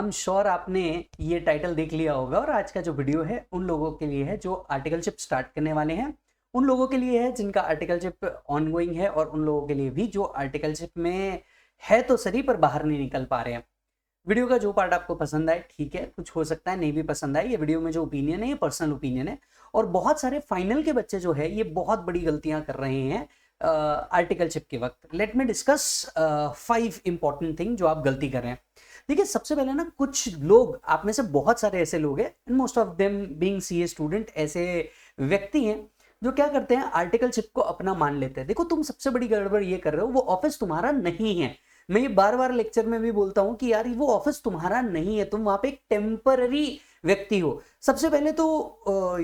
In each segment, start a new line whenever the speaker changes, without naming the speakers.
I am sure आपने ये title देख लिया होगा और आज का जो वीडियो है उन लोगों के लिए है जो आर्टिकलशिप स्टार्ट करने वाले हैं, उन लोगों के लिए है जिनका आर्टिकलशिप ऑनगोइंग है और उन लोगों के लिए भी जो आर्टिकलशिप में है तो सही पर बाहर नहीं निकल पा रहे हैं। वीडियो का जो पार्ट आपको पसंद आए ठीक है, कुछ हो सकता है नहीं भी पसंद आए। ये वीडियो में जो ओपिनियन है ये पर्सनल ओपिनियन है और बहुत सारे फाइनल के बच्चे जो है ये बहुत बड़ी गलतियां कर रहे हैं आर्टिकलशिप के वक्त। Let me discuss 5 important thing जो आप गलती कर रहे हैं। देखिए, सबसे पहले ना, कुछ लोग, आप में से बहुत सारे ऐसे लोग हैं, most of them being CA student, ऐसे व्यक्ति हैं जो क्या करते हैं, आर्टिकलशिप को अपना मान लेते हैं। देखो, तुम सबसे बड़ी गड़बड़ ये कर रहे हो, वो ऑफिस तुम्हारा नहीं है। मैं ये बार बार लेक्चर में भी बोलता हूं कि यार वो ऑफिस तुम्हारा नहीं है, तुम वहां पे एक टेम्पररी व्यक्ति हो। सबसे पहले तो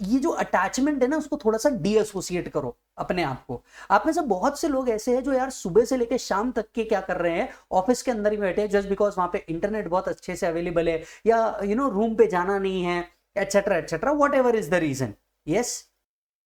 ये जो अटैचमेंट है ना, उसको थोड़ा सा डी एसोसिएट करो अपने आप को। आप में से बहुत से लोग ऐसे हैं जो यार सुबह से लेकर शाम तक के क्या कर रहे हैं, ऑफिस के अंदर ही बैठे हैं जस्ट बिकॉज वहां पे इंटरनेट बहुत अच्छे से अवेलेबल है, या रूम पे जाना नहीं है, etcetera etcetera, whatever is the reason. Yes,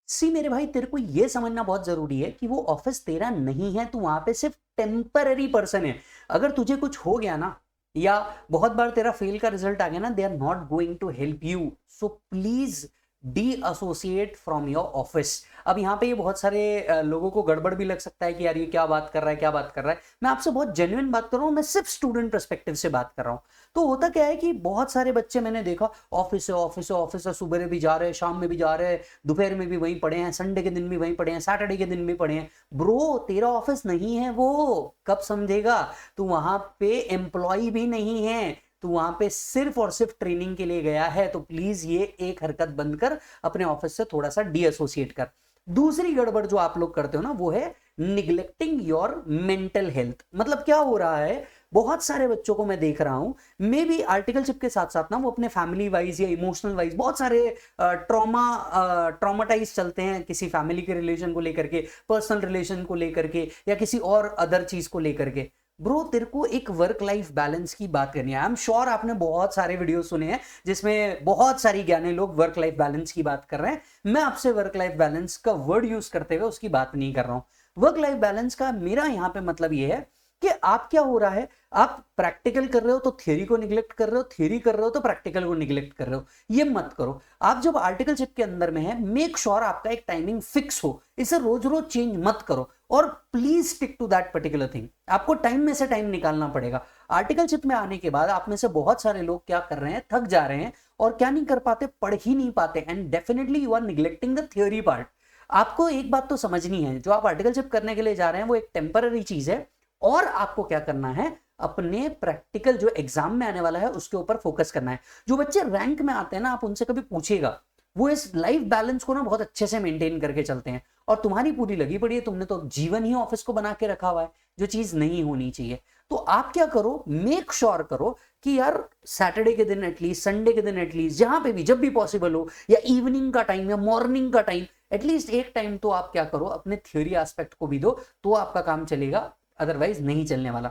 see मेरे भाई, तेरे को ये समझना बहुत जरूरी है कि वो ऑफिस तेरा नहीं है, तू वहां पे सिर्फ टेम्पररी पर्सन है। अगर तुझे कुछ हो गया ना, या बहुत बार तेरा फेल का रिजल्ट आ गया ना, they are not going to help you. So please dissociate from your office. अब यहाँ पे ये बहुत सारे लोगों को गड़बड़ भी लग सकता है कि यार ये क्या बात कर रहा है, क्या बात कर रहा है। मैं आपसे बहुत जेन्युइन बात कर रहा हूँ, मैं सिर्फ स्टूडेंट पर्सपेक्टिव से बात कर रहा हूँ। तो होता क्या है कि बहुत सारे बच्चे मैंने देखा, ऑफिस है ऑफिस है ऑफिस है, सुबह भी जा रहे हैं, शाम में भी जा रहे हैं, दोपहर में भी वहीं पड़े हैं, संडे के दिन भी वहीं पड़े हैं, सैटरडे के दिन भी पड़े हैं। ब्रो, तेरा ऑफिस नहीं है वो, कब समझेगा? तू वहां पे एम्प्लॉय भी नहीं है, तू वहां पे सिर्फ और सिर्फ ट्रेनिंग के लिए गया है। तो प्लीज ये एक हरकत बंद कर, अपने ऑफिस से थोड़ा सा डी एसोसिएट कर। दूसरी गड़बड़ जो आप लोग करते हो ना, वो है निग्लेक्टिंग योर मेंटल हेल्थ। मतलब क्या हो रहा है, बहुत सारे बच्चों को मैं देख रहा हूं, मे भी आर्टिकलशिप के साथ साथ ना वो अपने फैमिली वाइज या इमोशनल वाइज बहुत सारे ट्रॉमाटाइज चलते हैं, किसी फैमिली के रिलेशन को लेकर के, पर्सनल रिलेशन को लेकर के, या किसी और अदर चीज को लेकर के। ब्रो, तेरे को एक वर्क लाइफ बैलेंस की बात करनी है। आई एम श्योर आपने बहुत सारे वीडियो सुने हैं जिसमें बहुत सारी ज्ञानी लोग वर्क लाइफ बैलेंस की बात कर रहे हैं। मैं आपसे वर्क लाइफ बैलेंस का वर्ड यूज करते हुए उसकी बात नहीं कर रहा हूं। वर्क लाइफ बैलेंस का मेरा यहां पे मतलब ये है कि आप क्या हो रहा है, आप प्रैक्टिकल कर रहे हो तो थियरी को निग्लेक्ट कर रहे हो, थियरी कर रहे हो तो प्रैक्टिकल को निग्लेक्ट कर रहे हो। ये मत करो। आप जब आर्टिकलशिप के अंदर में है, मेक श्योर आपका एक टाइमिंग फिक्स हो, इसे रोज रोज चेंज मत करो, और please stick to that particular thing. आपको टाइम में से टाइम निकालना पड़ेगा। आर्टिकलशिप में आने के बाद आप में से बहुत सारे लोग क्या कर रहे हैं, थक जा रहे हैं और क्या नहीं कर पाते, पढ़ ही नहीं पाते, and definitely you are neglecting the theory part. आपको एक बात तो समझनी है, जो आप आर्टिकलशिप करने के लिए जा रहे हैं वो एक टेम्पररी चीज है, और आपको क्या करना है, अपने प्रैक्टिकल जो एग्जाम में आने वाला है उसके ऊपर फोकस करना है। जो बच्चे रैंक में आते हैं ना, आप उनसे कभी पूछिएगा, वो इस लाइफ बैलेंस को ना बहुत अच्छे से मेंटेन करके चलते हैं, और तुम्हारी पूरी लगी पड़ी है, तुमने तो जीवन ही ऑफिस को बना के रखा हुआ है, जो चीज नहीं होनी चाहिए। तो आप क्या करो, मेक श्योर करो कि यार सैटरडे के दिन एटलीस्ट, संडे के दिन एटलीस्ट, जहां पे भी जब भी पॉसिबल हो, या इवनिंग का टाइम या मॉर्निंग का टाइम, एटलीस्ट एक टाइम तो आप क्या करो, अपने थ्योरी एस्पेक्ट को भी दो, तो आपका काम चलेगा, अदरवाइज नहीं चलने वाला।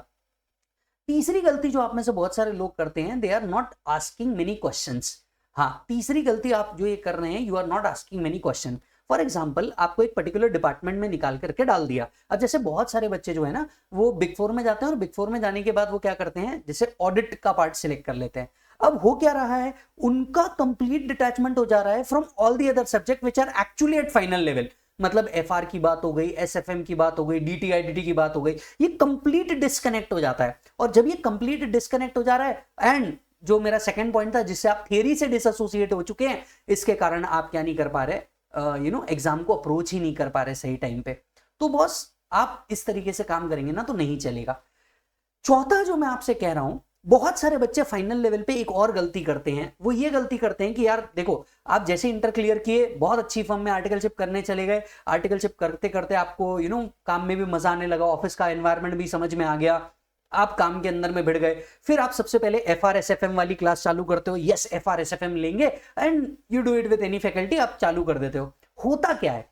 तीसरी गलती जो आप में से बहुत सारे लोग करते हैं, they are not asking many questions. हाँ, तीसरी गलती आप जो ये कर रहे हैं, you are not asking many question. For example, आपको एक पर्टिकुलर डिपार्टमेंट में निकाल करके डाल दिया। अब जैसे बहुत सारे बच्चे जो है ना, वो बिग फोर में जाते हैं, और बिग फोर में जाने के बाद वो क्या करते हैं, जैसे ऑडिट का पार्ट सिलेक्ट कर लेते हैं। अब हो क्या रहा है, उनका कंप्लीट डिटैचमेंट हो जा रहा है from all the other subject which are actually at final level. मतलब एफआर की बात हो गई, एसएफएम की बात हो गई, डीटीआईडीटी की बात हो गई, ये कंप्लीट डिस्कनेक्ट हो जाता है। और जब ये कंप्लीट डिस्कनेक्ट हो जा रहा है, एंड जो मेरा सेकंड पॉइंट था, जिससे आप थियरी से डिसएसोसिएट हो चुके हैं, इसके कारण आप क्या नहीं कर पा रहे, एग्जाम को अप्रोच ही नहीं कर पा रहे सही टाइम पे। तो बॉस, आप इस तरीके से काम करेंगे ना तो नहीं चलेगा। चौथा जो मैं आपसे कह रहा हूं, बहुत सारे बच्चे फाइनल लेवल पे एक और गलती करते हैं। वो ये गलती करते हैं कि यार देखो, आप जैसे इंटर क्लियर किए, बहुत अच्छी फर्म में आर्टिकलशिप करने चले गए, आर्टिकलशिप करते करते आपको काम में भी मजा आने लगा, ऑफिस का एनवायरनमेंट भी समझ में आ गया, आप काम के अंदर में भिड़ गए। फिर आप सबसे पहले एफआरएसएफएम वाली क्लास चालू करते हो, यस एफआरएसएफएम लेंगे, and you do it with any faculty, आप चालू कर देते हो। होता क्या है,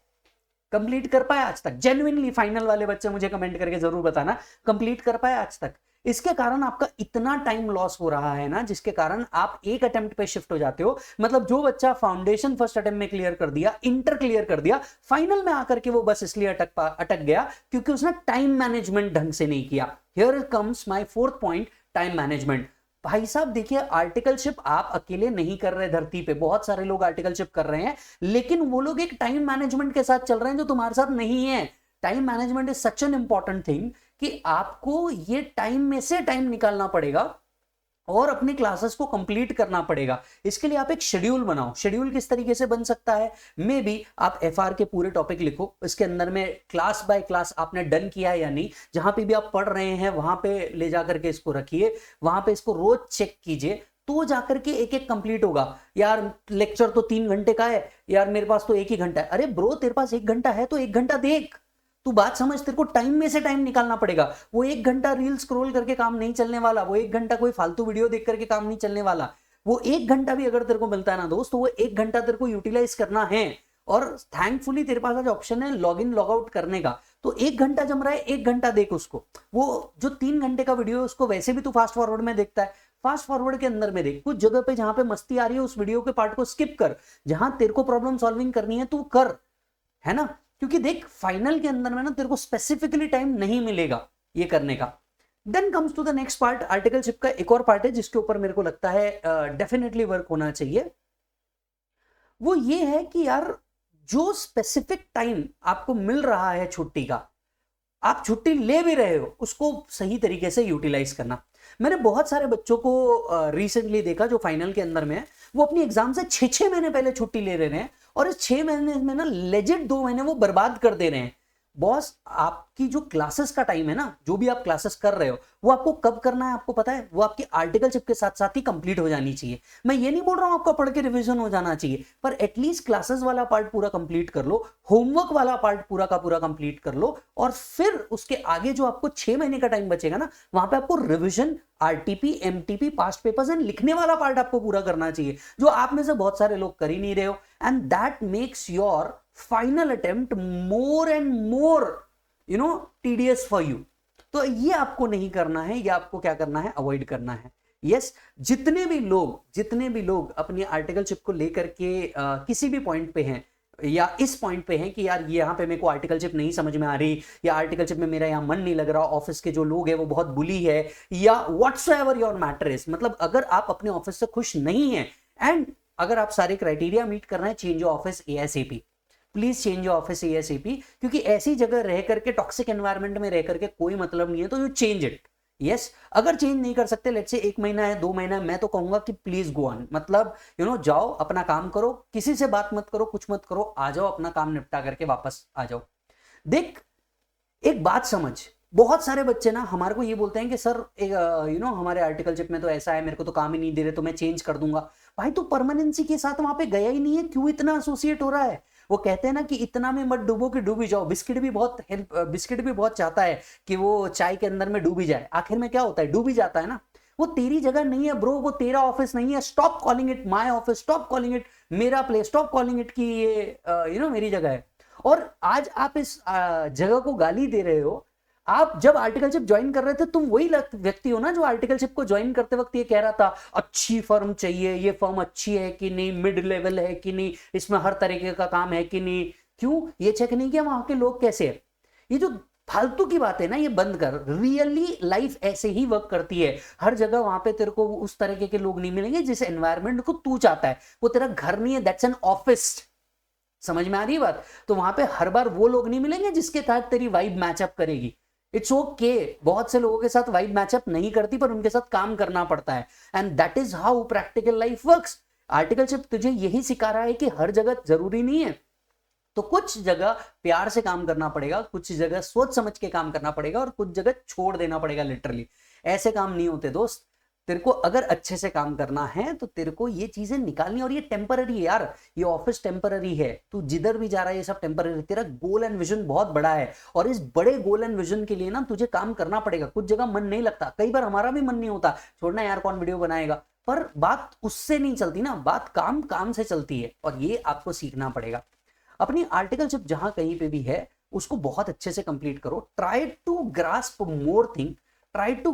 कंप्लीट कर पाए आज तक? जेन्युइनली फाइनल वाले बच्चे मुझे कमेंट करके जरूर बताना, कंप्लीट कर पाए आज तक? इसके कारण आपका इतना टाइम लॉस हो रहा है ना, जिसके कारण आप एक अटेम्प्ट पे शिफ्ट हो जाते हो। मतलब जो बच्चा फाउंडेशन फर्स्ट अटेम्प्ट में क्लियर कर दिया, इंटर क्लियर कर दिया, फाइनल में आकर के वो बस इसलिए अटक गया क्योंकि उसने टाइम मैनेजमेंट ढंग से नहीं किया। Here comes my fourth point, time management. भाई साहब देखिए, आर्टिकलशिप आप अकेले नहीं कर रहे, धरती पे बहुत सारे लोग आर्टिकलशिप कर रहे हैं, लेकिन वो लोग एक टाइम मैनेजमेंट के साथ चल रहे हैं जो तुम्हारे साथ नहीं है। Time management is such an important thing कि आपको ये टाइम में से टाइम निकालना पड़ेगा और अपनी क्लासेस को कंप्लीट करना पड़ेगा। इसके लिए आप एक शेड्यूल बनाओ। शेड्यूल किस तरीके से बन सकता है? मे बी आप एफआर के पूरे टॉपिक लिखो, इसके अंदर में क्लास बाय क्लास आपने डन किया है या नहीं, जहां पे भी आप पढ़ रहे हैं वहां पे ले जाकर के इसको रखिए, वहां पे इसको रोज चेक कीजिए, तो जाकर के एक एक कंप्लीट होगा। यार लेक्चर तो 3 घंटे का है, यार मेरे पास तो 1 ही घंटा है। अरे ब्रो, तेरे पास 1 घंटा है तो 1 घंटा देख, तू बात समझ। तेरे को टाइम में से टाइम निकालना पड़ेगा। वो 1 घंटा रील स्क्रॉल करके काम नहीं चलने वाला, वो 1 घंटा कोई फालतू वीडियो देख करके काम नहीं चलने वाला। वो 1 घंटा भी अगर तेरे को मिलता है ना दोस्त, तो वो 1 घंटा तेरे को यूटिलाइज करना है। और थैंकफुली तेरे पास आज ऑप्शन है लॉग इन लॉग आउट करने का, तो 1 घंटा जम रहा है, 1 घंटा देख उसको। वो जो 3 घंटे का वीडियो है उसको वैसे भी तू फास्ट फॉरवर्ड में देखता है, फास्ट फॉरवर्ड के अंदर में देख। कुछ जगह पे जहां पे मस्ती आ रही है उस वीडियो के पार्ट को स्किप कर, जहां तेरे को प्रॉब्लम सॉल्विंग करनी है तू कर, है ना। क्योंकि देख फाइनल के अंदर में ना तेरे को स्पेसिफिकली टाइम नहीं मिलेगा ये करने का। Then comes to the next part. Articleship का एक और पार्ट है जिसके ऊपर मेरे को लगता है डेफिनेटली वर्क होना चाहिए। वो ये है कि यार जो स्पेसिफिक टाइम आपको मिल रहा है छुट्टी का, आप छुट्टी ले भी रहे हो, उसको सही तरीके से यूटिलाइज करना। मैंने बहुत सारे बच्चों को रिसेंटली देखा जो फाइनल के अंदर में है, वो अपनी एग्जाम से 6 महीने पहले छुट्टी ले रहे हैं, और इस 6 महीने में ना लेजिट 2 महीने वो बर्बाद कर दे रहे हैं। बॉस, आपकी जो क्लासेस का टाइम है ना, जो भी आप क्लासेस कर रहे हो, वो आपको कब करना है आपको पता है? वो आपकी आर्टिकलशिप के साथ साथ ही कंप्लीट हो जानी चाहिए। मैं ये नहीं बोल रहा हूं आपका पढ़ के रिवीजन हो जाना चाहिए, पर एटलीस्ट क्लासेस वाला पार्ट पूरा कंप्लीट कर लो, होमवर्क वाला पार्ट पूरा का पूरा कंप्लीट कर लो, और फिर उसके आगे जो आपको 6 महीने का टाइम बचेगा ना, वहां पे आपको revision, RTP, MTP, past papers and लिखने वाला पार्ट आपको पूरा करना चाहिए, जो आप में से बहुत सारे लोग कर ही नहीं रहे हो। And that makes your final attempt more and more tedious for you. तो ये आपको नहीं करना है, ये आपको क्या करना है? अवॉइड करना है। यस, जितने भी लोग अपनी आर्टिकलशिप को लेकर के किसी भी पॉइंट पे हैं, या इस पॉइंट पे हैं कि यार यहाँ पे मेरे को आर्टिकलशिप नहीं समझ में आ रही, या आर्टिकलशिप में मेरा यहाँ मन नहीं लग रहा, ऑफिस के जो लोग हैं वो बहुत बुली है, या व्हाट्सएवर योर मैटर इज, मतलब अगर आप अपने ऑफिस से खुश नहीं है, एंड अगर आप सारे क्राइटेरिया मीट कर रहे हैं, change your office ASAP, please change your office ASAP, क्योंकि ऐसी जगह रह करके, टॉक्सिक एनवायरनमेंट में रह करके कोई मतलब नहीं है, तो यू चेंज इट। यस, अगर चेंज नहीं कर सकते, लेट्स से 1 महीना है, 2 महीना है, मैं तो कहूंगा कि प्लीज गो ऑन, मतलब जाओ अपना काम करो, किसी से बात मत करो, कुछ मत करो, आ जाओ अपना काम निपटा करके वापस आ जाओ। देख एक बात समझ, बहुत सारे बच्चे ना हमारे को ये बोलते हैं कि सर हमारे आर्टिकलशिप में तो ऐसा है, मेरे को तो काम ही नहीं दे रहे, तो मैं चेंज कर दूंगा। भाई तो परमानेंसी के साथ वहां पे गया ही नहीं है, क्यों इतना एसोसिएट हो रहा है? वो कहते हैं ना कि इतना में मत डूबो कि डूब ही जाओ। बिस्किट भी बहुत चाहता है कि वो चाय के अंदर में डूब ही जाए, आखिर में क्या होता है? डूब ही जाता है ना। वो तेरी जगह नहीं है ब्रो, वो तेरा ऑफिस नहीं है। Stop calling it my office, stop calling it मेरा प्लेस, स्टॉप कॉलिंग इट कि ये मेरी जगह है। और आज आप इस जगह को गाली दे रहे हो। आप जब आर्टिकलशिप ज्वाइन कर रहे थे, तुम वही व्यक्ति हो ना जो आर्टिकलशिप को ज्वाइन करते वक्त ये कह रहा था अच्छी फर्म चाहिए, ये फर्म अच्छी है कि नहीं, मिड लेवल है कि नहीं, इसमें हर तरीके का काम है कि नहीं। क्यों ये चेक नहीं किया वहां के लोग कैसे है? ये जो फालतू की बात है ना, ये बंद कर। रियली लाइफ ऐसे ही वर्क करती है। हर जगह वहां पे तेरे को उस तरीके के लोग नहीं मिलेंगे जिस एनवायरमेंट को तू चाहता है। वो तेरा घर नहीं है, दैट्स एन ऑफिस। समझ में आ रही है बात? तो वहां पे हर बार वो लोग नहीं मिलेंगे जिसके साथ तेरी वाइब मैचअप करेगी। इट्स ओके, बहुत से लोगों के साथ वाइब मैचअप नहीं करती, पर उनके साथ काम करना पड़ता है, and that is how practical life works. Articleship तुझे यही सिखा रहा है कि हर जगह जरूरी नहीं है, तो कुछ जगह प्यार से काम करना पड़ेगा, कुछ जगह सोच समझ के काम करना पड़ेगा, और कुछ जगह छोड़ देना पड़ेगा। लिटरली ऐसे काम नहीं होते दोस्त। तेरे को अगर अच्छे से काम करना है तो तेरे को ये चीजें निकालनी, और ये टेम्पररी है यार, ये ऑफिस टेम्पररी है, तू जिधर भी जा रहा है ये सब टेम्पररी। तेरा गोल एंड विजन बहुत बड़ा है, और इस बड़े गोल एंड विजन के लिए ना तुझे काम करना पड़ेगा। कुछ जगह मन नहीं लगता, कई बार हमारा भी मन नहीं होता, छोड़ना यार कौन वीडियो बनाएगा, पर बात उससे नहीं चलती ना, बात काम से चलती है, और ये आपको सीखना पड़ेगा। अपनी आर्टिकलशिप जहां कहीं पे भी है उसको बहुत अच्छे से कंप्लीट करो। Try to grasp more thing, try to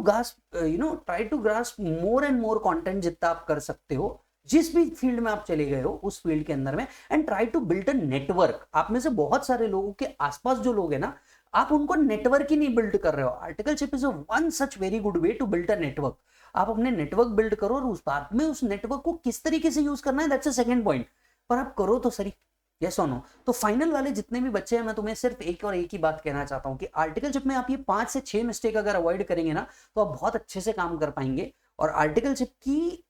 grasp more and more content जितना आप कर सकते हो, जिस भी फील्ड में आप चले गए हो उस फील्ड के अंदर में, and try to build a network. आप में से बहुत सारे लोगों के आसपास जो लोग हैं ना, आप उनको नेटवर्क ही नहीं बिल्ड कर रहे हो। Articleship is one such very good way to build a network. आप अपने नेटवर्क बिल्ड करो और उस बाद में उस नेटवर्क को किस तरीके से यूज करना है दैट्स अ सेकंड पॉइंट, पर आप करो तो सही। यस और नो। तो फाइनल वाले जितने भी बच्चे हैं मैं तुम्हें सिर्फ एक और एक ही बात कहना चाहता हूं कि आर्टिकलशिप में आप ये 5 से 6 मिस्टेक अगर अवॉइड करेंगे ना तो आप बहुत अच्छे से काम कर पाएंगे। और आर्टिकलशिप की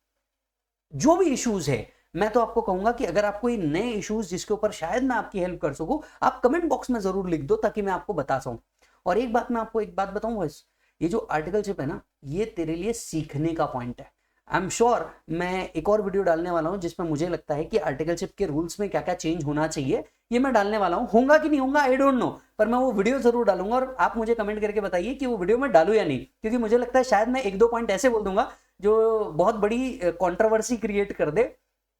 जो भी इश्यूज है मैं तो आपको कहूंगा कि अगर आपको ये नए इश्यूज जिसके ऊपर शायद मैं आपकी हेल्प कर सकूं आप कमेंट बॉक्स में जरूर लिख दो ताकि मैं आपको बता सकूं। और एक बात मैं आपको एक बात बताऊं बस, ये जो आर्टिकलशिप है ना ये तेरे लिए सीखने का पॉइंट है। आई एम श्योर मैं एक और वीडियो डालने वाला हूं जिसमें मुझे लगता है कि आर्टिकलशिप के रूल्स में क्या क्या चेंज होना चाहिए ये मैं डालने वाला हूं। होगा कि नहीं होगा आई डोंट नो, पर मैं वो वीडियो जरूर डालूंगा और आप मुझे कमेंट करके बताइए कि वो वीडियो मैं डालूं या नहीं, क्योंकि मुझे लगता है शायद मैं एक दो पॉइंट ऐसे बोल दूंगा जो बहुत बड़ी कंट्रोवर्सी क्रिएट कर दे।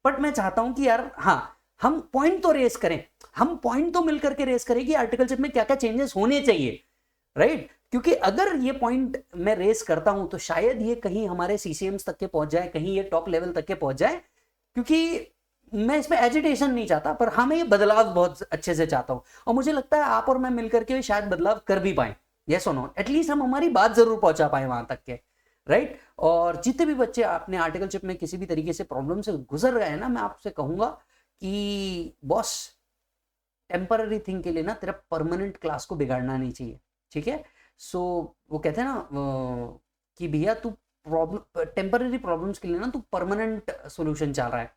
बट मैं चाहता हूं कि यार हाँ हम पॉइंट तो रेस करें, हम पॉइंट तो मिलकर के रेस करें कि आर्टिकलशिप में क्या क्या चेंजेस होने चाहिए, राइट? क्योंकि अगर ये पॉइंट मैं रेस करता हूं तो शायद ये कहीं हमारे सीसीएम्स तक के पहुंच जाए, कहीं ये टॉप लेवल तक के पहुंच जाए, क्योंकि मैं इसमें एजिटेशन नहीं चाहता, पर हाँ मैं ये बदलाव बहुत अच्छे से चाहता हूं और मुझे लगता है आप और मैं मिलकर के शायद बदलाव कर भी पाए। यस और नो, एटलीस्ट हम हमारी बात जरूर पहुंचा पाए वहां तक के, राइट? और जितने भी बच्चे अपने आर्टिकलशिप में किसी भी तरीके से प्रॉब्लम से गुजर रहे हैं ना, मैं आपसे कहूंगा कि बॉस टेम्पररी थिंग के लिए ना तेरा परमानेंट क्लास को बिगाड़ना नहीं चाहिए, ठीक है? सो वो कहते हैं ना कि भैया तू प्रॉब्लम टेम्पररी प्रॉब्लम्स के लिए ना तू परमानेंट सोल्यूशन चाह रहा है,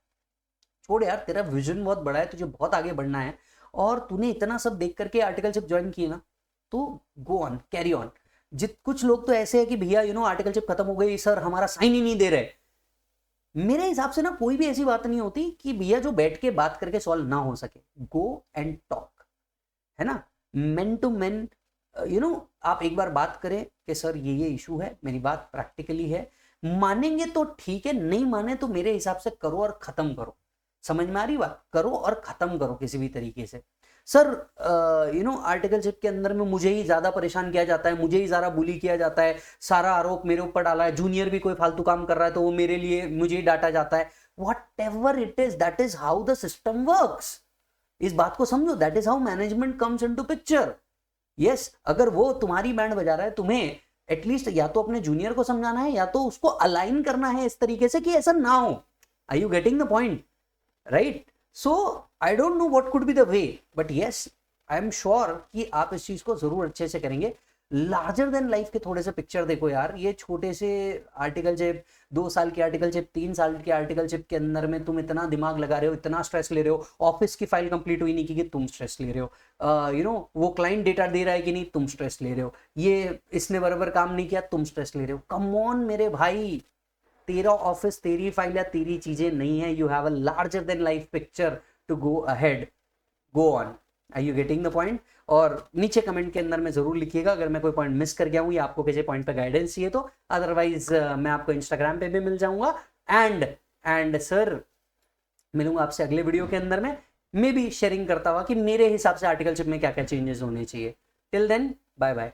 छोड़ यार, तेरा विजन बहुत बड़ा है, तुझे बहुत आगे बढ़ना है और तूने इतना सब देख करके आर्टिकलशिप ज्वाइन किया ना तो गो ऑन, कैरी ऑन। कुछ लोग तो ऐसे है कि भैया आर्टिकलशिप खत्म हो गई सर हमारा साइन ही नहीं दे रहे। मेरे हिसाब से ना कोई भी ऐसी बात नहीं होती कि भैया जो बैठ के बात करके सॉल्व ना हो सके। गो एंड टॉक, है ना, मेन टू मेन। आप एक बार बात करें कि सर ये इशू है, मेरी बात प्रैक्टिकली है, मानेंगे तो ठीक है, नहीं माने तो मेरे हिसाब से करो और खत्म करो। समझ में आ रही बात? करो और खत्म करो किसी भी तरीके से। सर आर्टिकलशिप के अंदर में मुझे ही ज्यादा परेशान किया जाता है, मुझे ही ज्यादा बुली किया जाता है, सारा आरोप मेरे ऊपर डाला है, जूनियर भी कोई फालतू काम कर रहा है तो वो मेरे लिए मुझे ही डांटा जाता है। Whatever it is, that is how the system works. इस बात को समझो, that is how management comes into picture. Yes, अगर वो तुम्हारी बैंड बजा रहा है, तुम्हें एटलीस्ट या तो अपने जूनियर को समझाना है या तो उसको अलाइन करना है इस तरीके से कि ऐसा ना हो। Are you getting the point? Right? So I don't know what could be the way, but yes I am sure कि आप इस चीज को जरूर अच्छे से करेंगे। लार्जर देन लाइफ के थोड़े से पिक्चर देखो यार, ये छोटे से आर्टिकलशिप, 2 साल की आर्टिकलशिप, 3 साल की आर्टिकलशिप के अंदर में तुम इतना दिमाग लगा रहे हो, इतना स्ट्रेस ले रहे हो, ऑफिस की फाइल कंप्लीट हुई नहीं कि तुम स्ट्रेस ले रहे हो, वो क्लाइंट डेटा दे रहा है कि नहीं तुम स्ट्रेस ले रहे हो, ये इसने बराबर काम नहीं किया तुम स्ट्रेस ले रहे हो। कम ऑन मेरे भाई, तेरा ऑफिस, तेरी फाइल या तेरी चीजें नहीं है, you have a larger than life picture to go ahead, go on. Are you getting the point? और नीचे कमेंट के अंदर में जरूर लिखिएगा अगर मैं कोई पॉइंट मिस कर गया हूं या आपको किसी पॉइंट पे गाइडेंस चाहिए तो, अदरवाइज मैं आपको इंस्टाग्राम पे भी मिल जाऊंगा। एंड सर मिलूंगा आपसे अगले वीडियो के अंदर में, मे बी शेयरिंग करता हुआ कि मेरे हिसाब से आर्टिकलशिप में क्या क्या चेंजेस होने चाहिए। Till then bye bye.